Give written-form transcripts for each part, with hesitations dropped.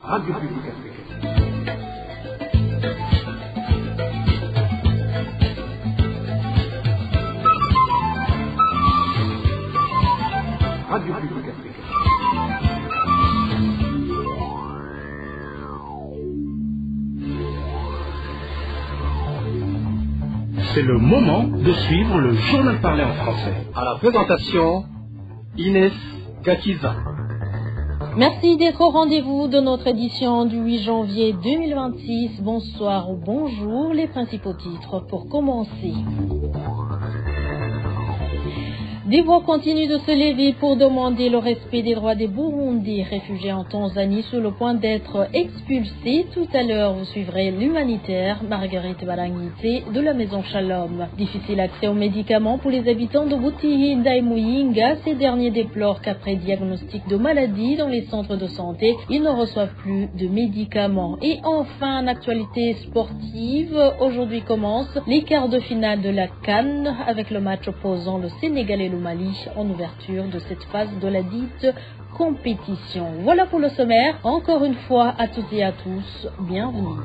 Radio Publique Africaine. Radio Publique Africaine. C'est le moment de suivre le journal parlé en français. À la présentation, Inès Gakiza. Merci d'être au rendez-vous de notre édition du 8 janvier 2026. Bonsoir ou bonjour, les principaux titres pour commencer. Des voix continuent de se lever pour demander le respect des droits des Burundis réfugiés en Tanzanie sur le point d'être expulsés. Tout à l'heure, vous suivrez l'humanitaire Marguerite Balangité de la Maison Shalom. Difficile accès aux médicaments pour les habitants de Butihinda et Muyinga. Ces derniers déplorent qu'après diagnostic de maladie dans les centres de santé, ils ne reçoivent plus de médicaments. Et enfin, en actualité sportive, aujourd'hui commence les quarts de finale de la CAN avec le match opposant le Sénégal et le Mali en ouverture de cette phase de la dite compétition. Voilà pour le sommaire. Encore une fois, à toutes et à tous, bienvenue.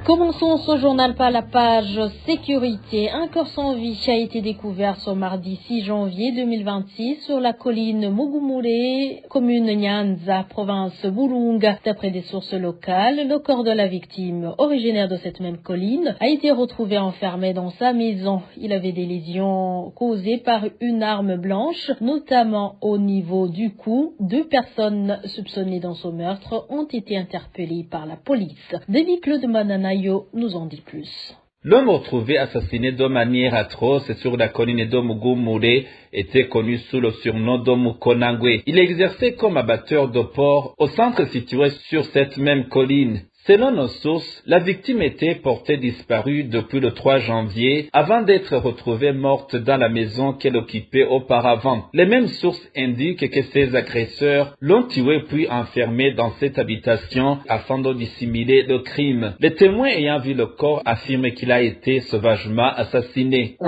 Commençons ce journal par la page sécurité. Un corps sans vie a été découvert ce mardi 6 janvier 2026 sur la colline Mugumure, commune Nyanza, province Burunga. D'après des sources locales, le corps de la victime, originaire de cette même colline, a été retrouvé enfermé dans sa maison. Il avait des lésions causées par une arme blanche, notamment au niveau du cou. 2 personnes soupçonnées dans ce meurtre ont été interpellées par la police. David Claude Manana nous en dit plus. L'homme retrouvé assassiné de manière atroce sur la colline de Mugumure était connu sous le surnom de Mukonangwe. Il exerçait comme abatteur de porc au centre situé sur cette même colline. Selon nos sources, la victime était portée disparue depuis le 3 janvier avant d'être retrouvée morte dans la maison qu'elle occupait auparavant. Les mêmes sources indiquent que ses agresseurs l'ont tué puis enfermé dans cette habitation afin de dissimuler le crime. Les témoins ayant vu le corps affirment qu'il a été sauvagement assassiné.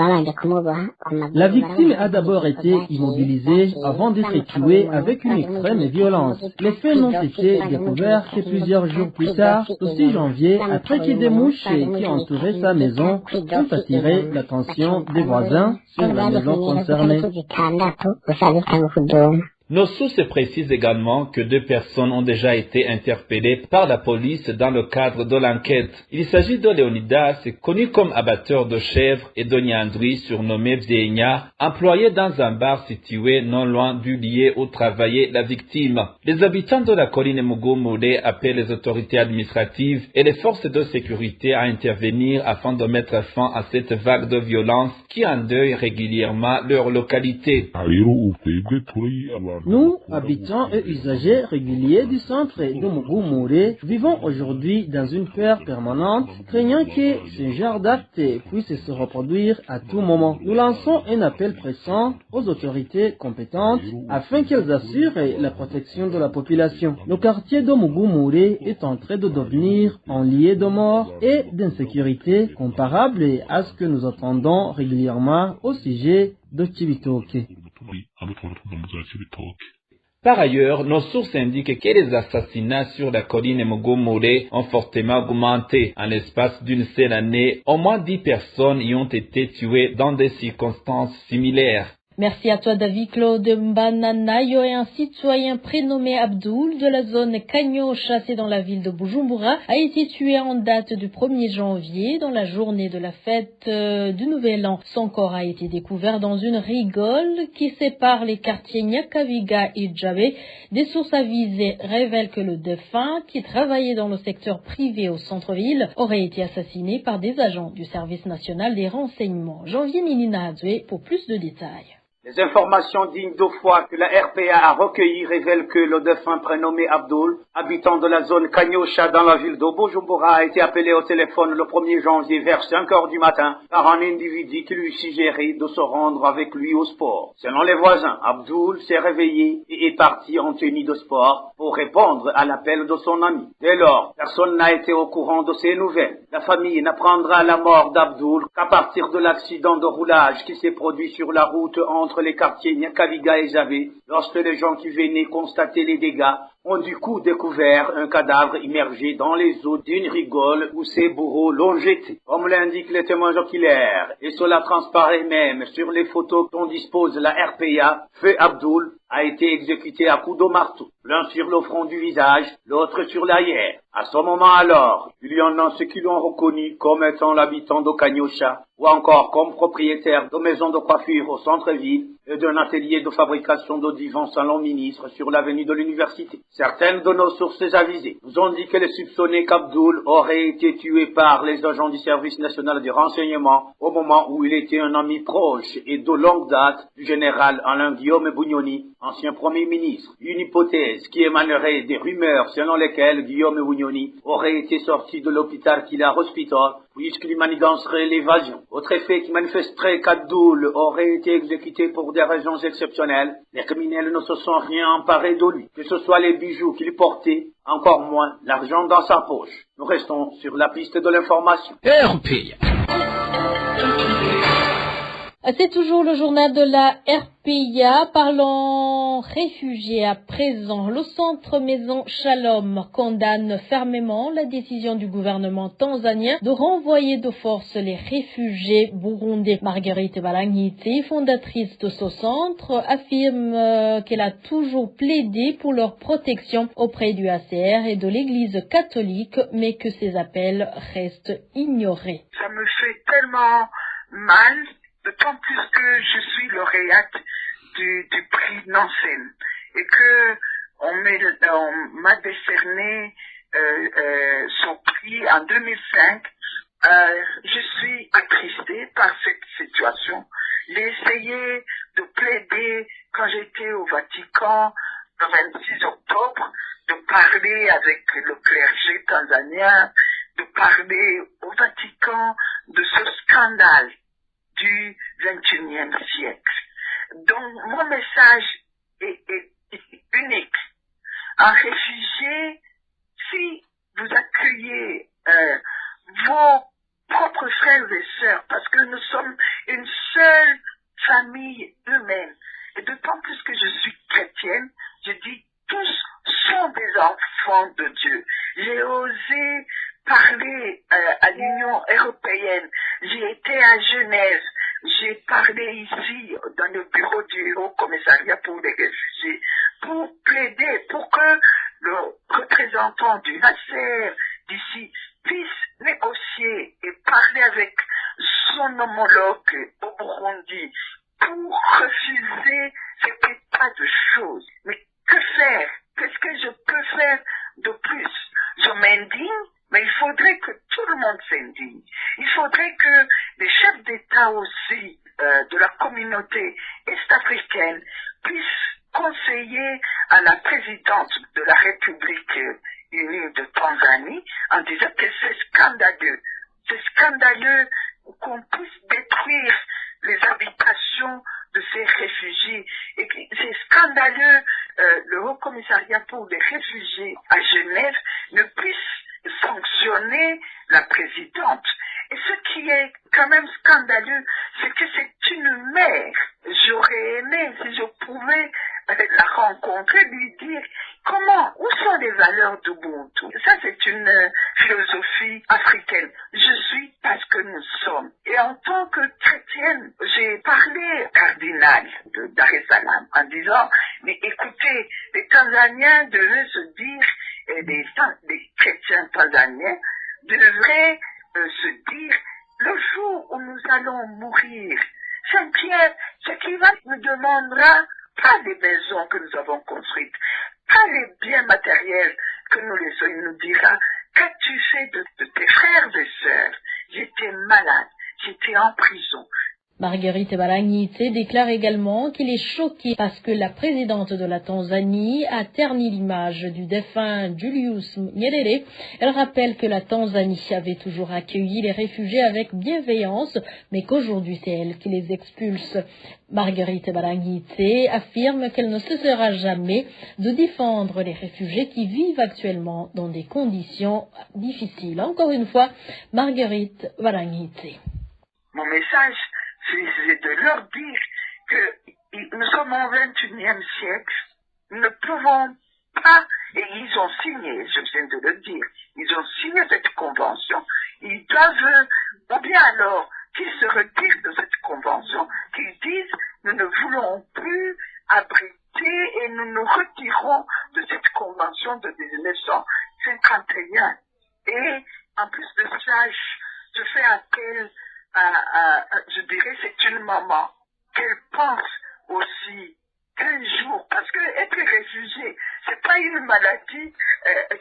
La victime a d'abord été immobilisée avant d'être tuée avec une extrême violence. Les faits n'ont été découverts que plusieurs jours plus tard, le 6 janvier, après que des mouches qui entouraient sa maison ont attiré l'attention des voisins sur la maison concernée. Nos sources précisent également que 2 personnes ont déjà été interpellées par la police dans le cadre de l'enquête. Il s'agit de Léonidas, connu comme abatteur de chèvres, et de Nyandri, surnommé Vieigna, employé dans un bar situé non loin du lieu où travaillait la victime. Les habitants de la colline Mugumure appellent les autorités administratives et les forces de sécurité à intervenir afin de mettre fin à cette vague de violence qui endeuille régulièrement leur localité. Nous, habitants et usagers réguliers du centre de Mugumure, vivons aujourd'hui dans une peur permanente, craignant que ce genre d'acte puisse se reproduire à tout moment. Nous lançons un appel pressant aux autorités compétentes afin qu'elles assurent la protection de la population. Le quartier de Mugumure est en train de devenir un lieu de mort et d'insécurité comparable à ce que nous entendons régulièrement au sujet de Chibitoke. Par ailleurs, nos sources indiquent que les assassinats sur la colline Mugumure ont fortement augmenté. En l'espace d'une seule année, au moins 10 personnes y ont été tuées dans des circonstances similaires. Merci à toi, David Claude Mbananayo, et un citoyen prénommé Abdoul de la zone Kagno, chassé dans la ville de Bujumbura, a été tué en date du 1er janvier dans la journée de la fête du Nouvel An. Son corps a été découvert dans une rigole qui sépare les quartiers Nyakaviga et Djabé. Des sources avisées révèlent que le défunt, qui travaillait dans le secteur privé au centre-ville, aurait été assassiné par des agents du service national des renseignements. Janvier Nilina Hadoué pour plus de détails. Les informations dignes de foi que la RPA a recueillies révèlent que le défunt prénommé Abdoul, habitant de la zone Kanyosha dans la ville de Bujumbura, a été appelé au téléphone le 1er janvier vers 5 heures du matin par un individu qui lui suggérait de se rendre avec lui au sport. Selon les voisins, Abdoul s'est réveillé et est parti en tenue de sport pour répondre à l'appel de son ami. Dès lors, personne n'a été au courant de ces nouvelles. La famille n'apprendra la mort d'Abdoul qu'à partir de l'accident de roulage qui s'est produit sur la route entre entre les quartiers Nyakabiga et Javé, lorsque les gens qui venaient constater les dégâts ont du coup découvert un cadavre immergé dans les eaux d'une rigole où ses bourreaux l'ont jeté. Comme l'indiquent les témoins oculaires, et cela transparaît même sur les photos dont dispose la RPA, Feu Abdoul a été exécuté à coups de marteau, l'un sur le front du visage, l'autre sur l'arrière. À ce moment alors, il y en a ceux qui l'ont reconnu comme étant l'habitant de Kanyosha, ou encore comme propriétaire de maisons de coiffure au centre-ville et d'un atelier de fabrication de divans salon ministre sur l'avenue de l'université. Certaines de nos sources avisées nous ont dit que les soupçonnés qu'Abdoul aurait été tué par les agents du service national du renseignement au moment où il était un ami proche et de longue date du général Alain Guillaume Bunyoni, ancien premier ministre. Une hypothèse qui émanerait des rumeurs selon lesquelles Guillaume Bunyoni aurait été sorti de l'hôpital Kila Hospital puisqu'il manigancerait l'évasion. Autre effet qui manifesterait qu'Abdoul aurait été exécuté pour des raisons exceptionnelles. Les criminels ne se sont rien emparés de lui, que ce soit les bijoux qu'il portait, encore moins l'argent dans sa poche. Nous restons sur la piste de l'information. RPA. C'est toujours le journal de la RPA. Parlons réfugiés à présent. Le centre Maison Shalom condamne fermement la décision du gouvernement tanzanien de renvoyer de force les réfugiés burundais. Marguerite Balangiti, fondatrice de ce centre, affirme qu'elle a toujours plaidé pour leur protection auprès du HCR et de l'Église catholique, mais que ces appels restent ignorés. Ça me fait tellement mal. D'autant plus que je suis lauréate du prix Nansen et que on m'a décerné son prix en 2005. Je suis attristée par cette situation. J'ai essayé de plaider quand j'étais au Vatican le 26 octobre, de parler avec le clergé tanzanien, de parler au Vatican de ce scandale du XXIe siècle. Donc, mon message est unique. Un réfugié, si vous accueillez vos propres frères et sœurs, parce que nous sommes une seule famille humaine, et d'autant plus que je suis chrétienne, je dis tous sont des enfants de Dieu. J'ai osé parler à l'Union européenne. J'ai été à Genève. J'ai parlé ici dans le bureau du Haut Commissariat pour les réfugiés pour plaider pour que le représentant du HCR d'ici puisse négocier et parler avec son homologue au Burundi pour refuser cet état de choses. Mais que faire? Qu'est-ce que je peux faire de plus? Je m'indigne, mais il faudrait que tout le monde s'indigne. Il faudrait que les chefs d'État aussi de la communauté est-africaine puissent conseiller à la présidente de la République unie de Tanzanie en disant que c'est scandaleux. C'est scandaleux qu'on puisse détruire les habitations de ces réfugiés. Et c'est scandaleux le Haut Commissariat pour les réfugiés à Genève ne puisse sanctionner la présidente. Et ce qui est quand même scandaleux, c'est que c'est une mère. J'aurais aimé, si je pouvais la rencontrer, lui dire où sont les valeurs d'Ubuntu. Ça, c'est une philosophie africaine. Je suis parce que nous sommes. Et en tant que chrétienne, j'ai parlé au cardinal de Dar es Salaam en disant, mais écoutez, les Tanzaniens devaient se dire, et les chrétiens tanzaniens devraient se dire, le jour où nous allons mourir, Saint-Pierre, ce qui va nous demandera pas les maisons que nous avons construites, pas les biens matériels que nous laissons. Il nous dira, qu'as-tu fait de tes frères et sœurs? J'étais malade, j'étais en prison. Marguerite Balangite déclare également qu'il est choqué parce que la présidente de la Tanzanie a terni l'image du défunt Julius Nyerere. Elle rappelle que la Tanzanie avait toujours accueilli les réfugiés avec bienveillance, mais qu'aujourd'hui c'est elle qui les expulse. Marguerite Balangite affirme qu'elle ne cessera jamais de défendre les réfugiés qui vivent actuellement dans des conditions difficiles. Encore une fois, Marguerite Balangite. Mon message, c'est de leur dire nous sommes au XXIe siècle, nous ne pouvons pas, et ils ont signé, je viens de le dire, ils ont signé cette convention, ils doivent, ou bien alors qu'ils se retirent de cette convention, qu'ils disent, nous ne voulons plus abriter et nous nous retirons de cette convention de 1951. Et en plus de cela, je fais appel je dirais, c'est une maman, qu'elle pense aussi qu'un jour, parce que être réfugié, c'est pas une maladie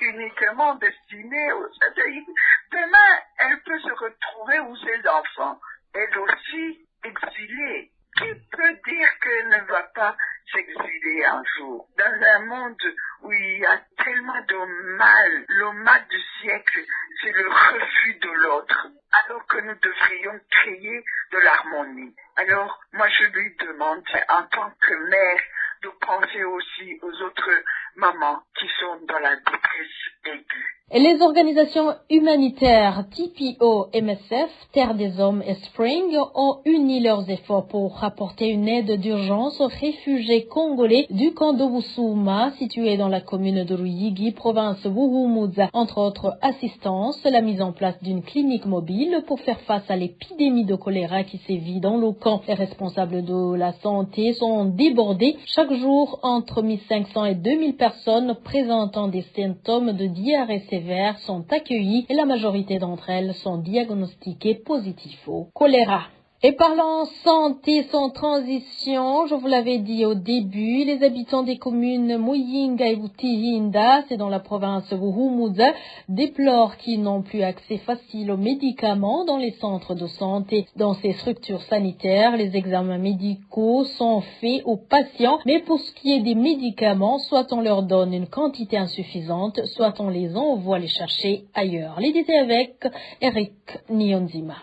uniquement destinée aux adultes. Demain, elle peut se retrouver où ses enfants, elle aussi exilée. Qui peut dire qu'elle ne va pas s'exiler un jour dans un monde où il y a tellement de mal? Le mal du siècle, c'est le refus de l'autre, alors que nous devrions créer de l'harmonie. Alors, moi je lui demande, en tant que mère, de penser aussi aux autres mamans qui sont dans la détresse aiguë. Et les organisations humanitaires TPO, MSF, Terre des Hommes et Spring ont uni leurs efforts pour apporter une aide d'urgence aux réfugiés congolais du camp de Busuma, situé dans la commune de Ruyigi, province Buhumuza. Entre autres assistances, la mise en place d'une clinique mobile pour faire face à l'épidémie de choléra qui sévit dans le camp. Les responsables de la santé sont débordés. Chaque jour, entre 1500 et 2000 personnes présentant des symptômes de diarrhée sévère sont accueillies et la majorité d'entre elles sont diagnostiquées positives au choléra. Et parlant santé sans transition, je vous l'avais dit au début, les habitants des communes Muyinga et Butihinda, c'est dans la province Buhumuza, déplorent qu'ils n'ont plus accès facile aux médicaments dans les centres de santé. Dans ces structures sanitaires, les examens médicaux sont faits aux patients, mais pour ce qui est des médicaments, soit on leur donne une quantité insuffisante, soit on les envoie les chercher ailleurs. Les détails avec Eric Nyonzima.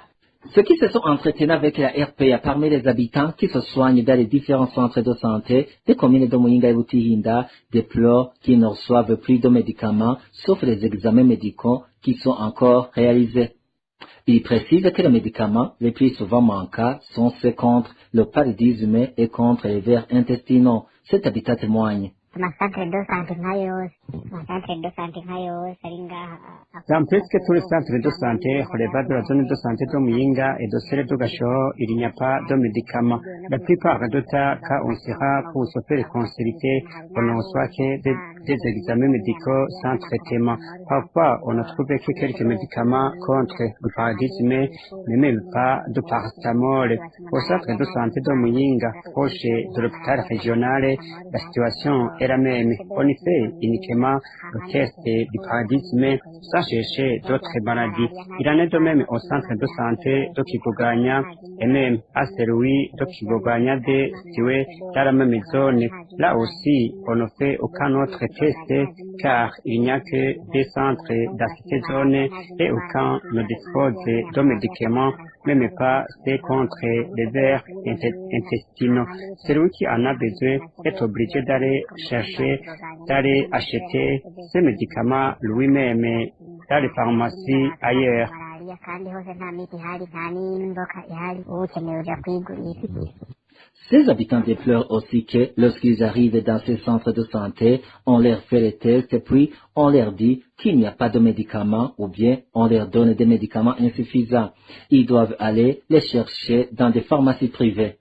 Ceux qui se sont entretenus avec la RPA parmi les habitants qui se soignent dans les différents centres de santé des communes de Muyinga et Butihinda déplorent qu'ils ne reçoivent plus de médicaments sauf les examens médicaux qui sont encore réalisés. Ils précisent que les médicaments les plus souvent manquants sont ceux contre le paludisme et contre les vers intestinaux. Cet habitat témoigne. Dans presque tous les centres de santé relevant de la zone de santé de Muyinga et de celle de Gasho, il n'y a pas de médicaments. La plupart du temps, quand on sera pour se faire consulter, on ne reçoit que des examens médicaux sans traitement. Parfois, on a trouvé que quelques médicaments contre le paludisme, mais même pas de paracétamol. Au centre de santé de Muyinga, proche de l'hôpital régional, la situation est la même. On y fait uniquement le test du paludisme sans chercher d'autres maladies. Il en est de même au centre de santé de Kibuganya et même à celui de Kibuganya situé dans la même zone. Là aussi, on ne fait aucun autre test car il n'y a que des centres dans cette zone et aucun ne dispose de médicaments, même pas ceux contre les vers intestinaux. Celui qui en a besoin est obligé d'aller acheter ces médicaments lui-même dans les pharmacies ailleurs. Ces habitants déplorent aussi que lorsqu'ils arrivent dans ces centres de santé, on leur fait les tests et puis on leur dit qu'il n'y a pas de médicaments ou bien on leur donne des médicaments insuffisants. Ils doivent aller les chercher dans des pharmacies privées.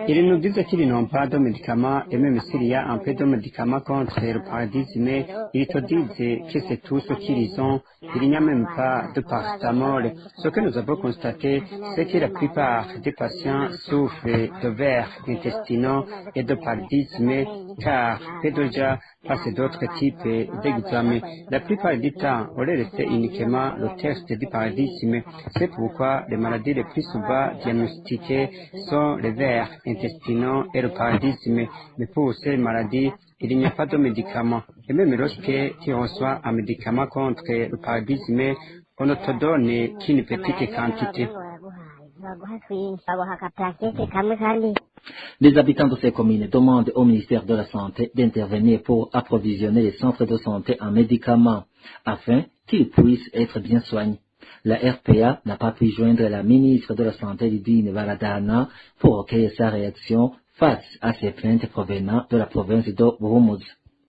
Ils nous disent qu'ils n'ont pas de médicaments et même s'il y a un peu de médicaments contre le paludisme, ils te disent que c'est tout ce qu'ils ont. Il n'y a même pas de paracétamol. Ce que nous avons constaté, c'est que la plupart des patients souffrent de vers intestinaux et de paludisme car peut déjà passer d'autres types d'examens. La plupart du temps, on les fait uniquement le test du paludisme. C'est pourquoi les maladies les plus souvent diagnostiquées sont les vers intestinaux et le paludisme. Mais pour ces maladies, il n'y a pas de médicaments. Et même lorsque tu reçois un médicament contre le paludisme, on ne te donne qu'une petite quantité. Les habitants de ces communes demandent au ministère de la Santé d'intervenir pour approvisionner les centres de santé en médicaments afin qu'ils puissent être bien soignés. La RPA n'a pas pu joindre la ministre de la Santé Lidine Baradana pour recueillir sa réaction face à ces plaintes provenant de la province de Buhumuza.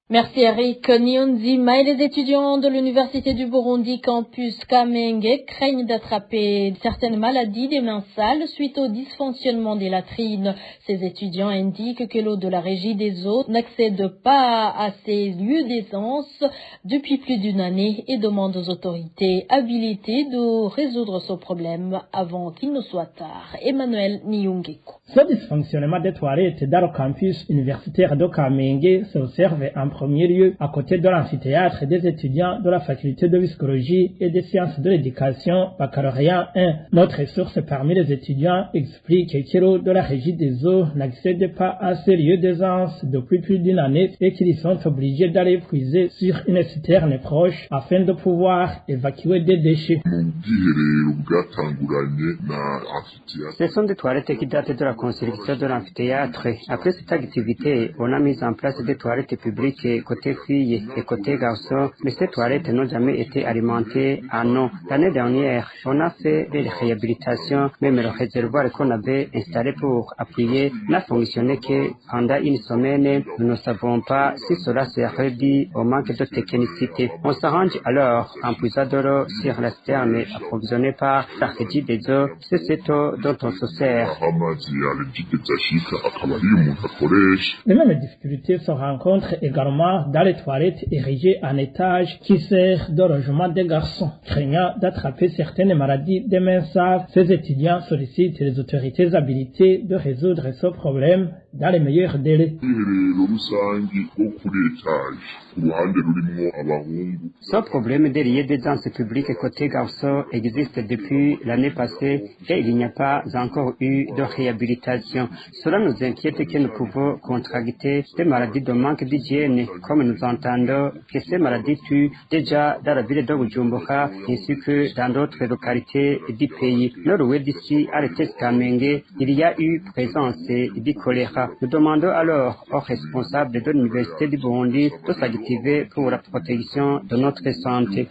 Merci Eric Niyonzima. Et les étudiants de l'Université du Burundi Campus Kamenge craignent d'attraper certaines maladies des mains sales suite au dysfonctionnement des latrines. Ces étudiants indiquent que l'eau de la régie des eaux n'accède pas à ces lieux d'essence depuis plus d'une année et demandent aux autorités habilitées de résoudre ce problème avant qu'il ne soit tard. Emmanuel Niyongeko. Ce dysfonctionnement des toilettes dans le campus universitaire de Kamenge s'observe en premier lieu à côté de l'amphithéâtre des étudiants de la faculté de psychologie et des sciences de l'éducation baccalauréat 1. Notre source parmi les étudiants explique que l'eau de la régie des eaux n'accède pas à ces lieux d'aisance depuis plus d'une année et qu'ils sont obligés d'aller puiser sur une citerne proche afin de pouvoir évacuer des déchets. Ce sont des toilettes qui datent de la construction de l'amphithéâtre. Après cette activité, on a mis en place des toilettes publiques côté filles et côté garçons, mais ces toilettes n'ont jamais été alimentées en eau. L'année dernière, on a fait des réhabilitations, même le réservoir qu'on avait installé pour appuyer n'a fonctionné que pendant une semaine. Nous ne savons pas si cela serait dû au manque de technicité. On s'arrange alors en puisant de l'eau sur la citerne approvisionnée par la régie des eaux. C'est cette eau dont on se sert. Les mêmes difficultés se rencontrent également dans les toilettes érigées en étage qui servent de logement des garçons. Craignant d'attraper certaines maladies des mains sales, ces étudiants sollicitent les autorités habilitées de résoudre ce problème dans les meilleurs délais. Ce problème des lieux d'aisance publique côté garçons existe depuis l'année passée et il n'y a pas encore eu de réhabilitation. Cela nous inquiète que nous pouvons contracter des maladies de manque d'hygiène, comme nous entendons que ces maladies tuent déjà dans la ville de Bujumbura ainsi que dans d'autres localités du pays. Nord d'ici à l'ETS Kamenge, il y a eu présence du choléra. Nous demandons alors aux responsables de l'Université du Burundi de s'activer pour la protection de notre santé.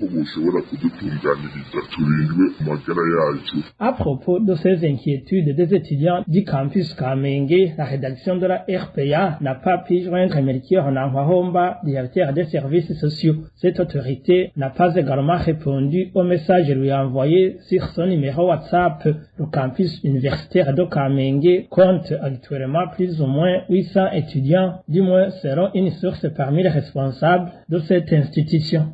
À propos de ces inquiétudes des étudiants du campus Kamenge, la rédaction de la RPA n'a pas pu joindre Melchior Nankwahomba, directeur des services sociaux. Cette autorité n'a pas également répondu au message lui envoyé sur son numéro WhatsApp. Le campus universitaire de Kamenge compte actuellement plus ou moins 800 étudiants, du moins selon une source parmi les responsables de cette institution.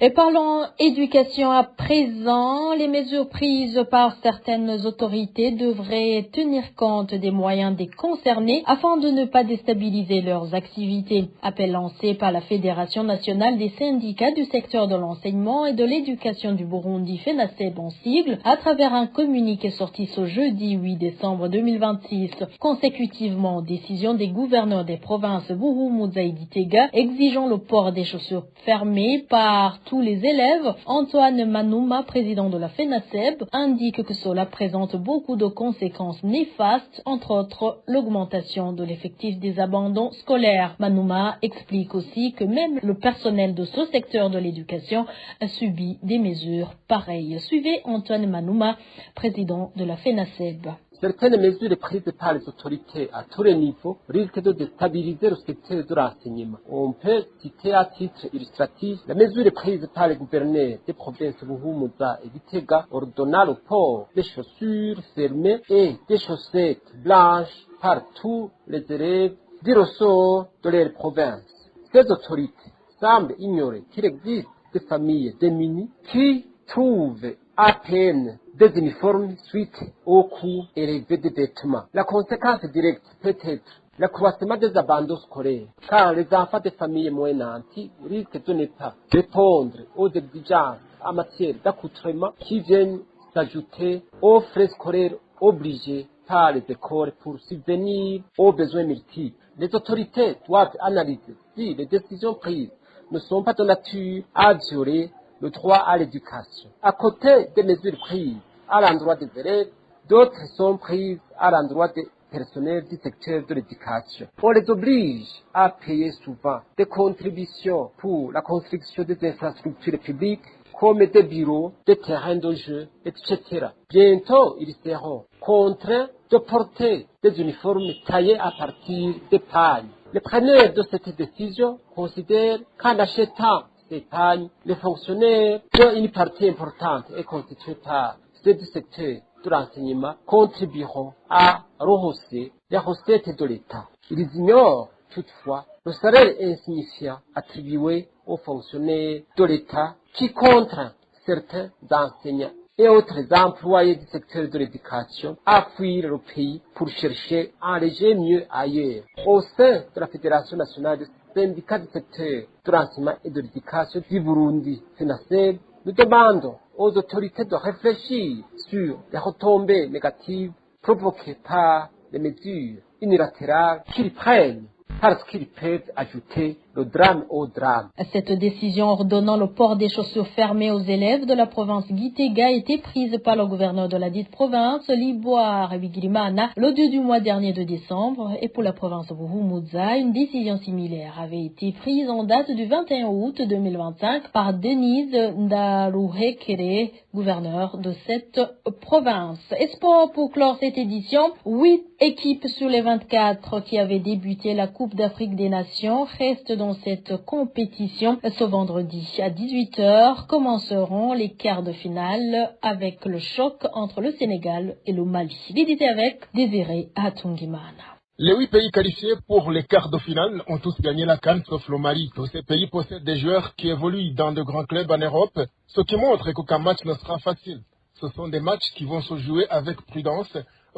Et parlons éducation à présent. Les mesures prises par certaines autorités devraient tenir compte des moyens des concernés afin de ne pas déstabiliser leurs activités. Appel lancé par la Fédération nationale des syndicats du secteur de l'enseignement et de l'éducation du Burundi, FENASEB en sigle, à travers un communiqué sorti ce jeudi 8 décembre 2026. Consécutivement aux décisions des gouverneurs des provinces Buhumuza et Gitega exigeant le port des chaussures fermées par tous les élèves, Antoine Manouma, président de la FENASEB, indique que cela présente beaucoup de conséquences néfastes, entre autres l'augmentation de l'effectif des abandons scolaires. Manouma explique aussi que même le personnel de ce secteur de l'éducation a subi des mesures pareilles. Suivez Antoine Manouma, président de la FENASEB. Certaines mesures prises par les autorités à tous les niveaux risquent de déstabiliser le secteur de l'enseignement. On peut citer à titre illustratif la mesure prise par les gouverneurs des provinces Buhumuza et Gitega ordonnant le port des chaussures fermées et des chaussettes blanches par tous les élèves du ressort de leur province. Ces autorités semblent ignorer qu'il existe des familles démunies qui trouvent à peine des uniformes suite au coût élevé des vêtements. La conséquence directe peut être l'accroissement des abandons scolaires, car les enfants des familles moyennes nantis risquent de ne pas répondre aux exigences en matière d'accoutrement qui viennent s'ajouter aux frais scolaires obligés par les écoles pour subvenir aux besoins multiples. Les autorités doivent analyser si les décisions prises ne sont pas de nature à violer le droit à l'éducation. À côté des mesures prises à l'endroit des élèves, d'autres sont prises à l'endroit des personnels du secteur de l'éducation. On les oblige à payer souvent des contributions pour la construction des infrastructures publiques, comme des bureaux, des terrains de jeu, etc. Bientôt, ils seront contraints de porter des uniformes taillés à partir des pagnes. Les preneurs de cette décision considèrent qu'en achetant ces pagnes, les fonctionnaires, dont une partie importante est constituée par ceux du secteur de l'enseignement, contribueront à rehausser les recettes de l'État. Ils ignorent toutefois le salaire insignifiant attribué aux fonctionnaires de l'État qui contraint certains enseignants et autres employés du secteur de l'éducation à fuir le pays pour chercher un léger mieux ailleurs. Au sein de la Fédération nationale des syndicats du secteur de l'enseignement et de l'éducation du Burundi, FENASEB, nous demandons aux autorités de réfléchir sur les retombées négatives provoquées par les mesures unilatérales qu'ils prennent, parce qu'ils peuvent ajouter le drame au drame. Cette décision ordonnant le port des chaussures fermées aux élèves de la province Gitega a été prise par le gouverneur de la dite province, Liboire Bigirimana, le 2 du mois dernier de décembre. Et pour la province de Buhumuza, une décision similaire avait été prise en date du 21 août 2025 par Denise Ndaruhekere, gouverneur de cette province. Et sport pour clore cette édition, 8 équipes sur les 24 qui avaient débuté la Coupe d'Afrique des Nations restent dans cette compétition. Ce vendredi à 18h commenceront les quarts de finale avec le choc entre le Sénégal et le Mali. L'édité avec Désiré Atungimana. Les 8 pays qualifiés pour les quarts de finale ont tous gagné la CAN sauf le Mali. Tous ces pays possèdent des joueurs qui évoluent dans de grands clubs en Europe, ce qui montre qu'aucun match ne sera facile. Ce sont des matchs qui vont se jouer avec prudence,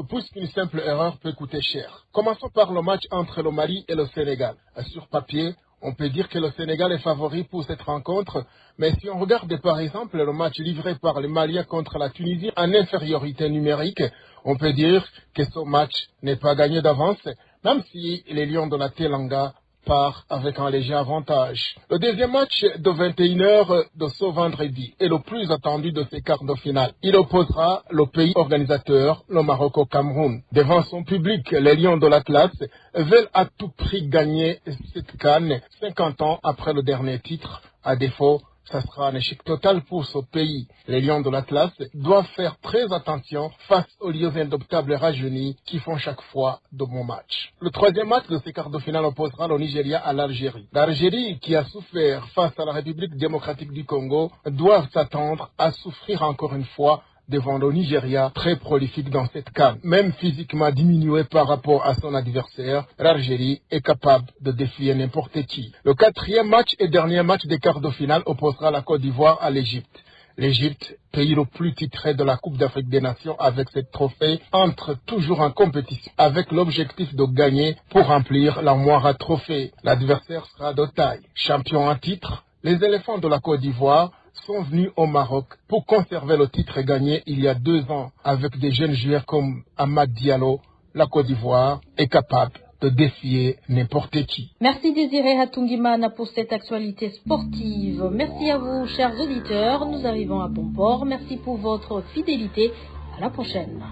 puisqu'une simple erreur peut coûter cher. Commençons par le match entre le Mali et le Sénégal. Sur papier, on peut dire que le Sénégal est favori pour cette rencontre, mais si on regarde par exemple le match livré par les Maliens contre la Tunisie en infériorité numérique, on peut dire que ce match n'est pas gagné d'avance, même si les Lions de la Teranga part avec un léger avantage. Le deuxième match de 21h de ce vendredi est le plus attendu de ces quarts de finale. Il opposera le pays organisateur, le Maroc au Cameroun. Devant son public, les Lions de l'Atlas veulent à tout prix gagner cette CAN 50 ans après le dernier titre. À défaut, ça sera un échec total pour ce pays. Les Lions de l'Atlas doivent faire très attention face aux lions indoptables rajeunis qui font chaque fois de bons matchs. Le troisième match de ces quarts de finale opposera le Nigeria à l'Algérie. L'Algérie, qui a souffert face à la République démocratique du Congo, doit s'attendre à souffrir encore une fois devant le Nigeria, très prolifique dans cette CAN. Même physiquement diminué par rapport à son adversaire, l'Algérie est capable de défier n'importe qui. Le quatrième match et dernier match des quarts de finale opposera la Côte d'Ivoire à l'Égypte. L'Égypte, pays le plus titré de la Coupe d'Afrique des Nations avec cette trophée, entre toujours en compétition avec l'objectif de gagner pour remplir l'armoire à trophées. L'adversaire sera de taille. Champion en titre, les éléphants de la Côte d'Ivoire sont venus au Maroc pour conserver le titre gagné il y a 2 ans avec des jeunes joueurs comme Amad Diallo. La Côte d'Ivoire est capable de défier n'importe qui. Merci Désiré Hatungimana pour cette actualité sportive. Merci à vous, chers auditeurs. Nous arrivons à bon port. Merci pour votre fidélité. À la prochaine.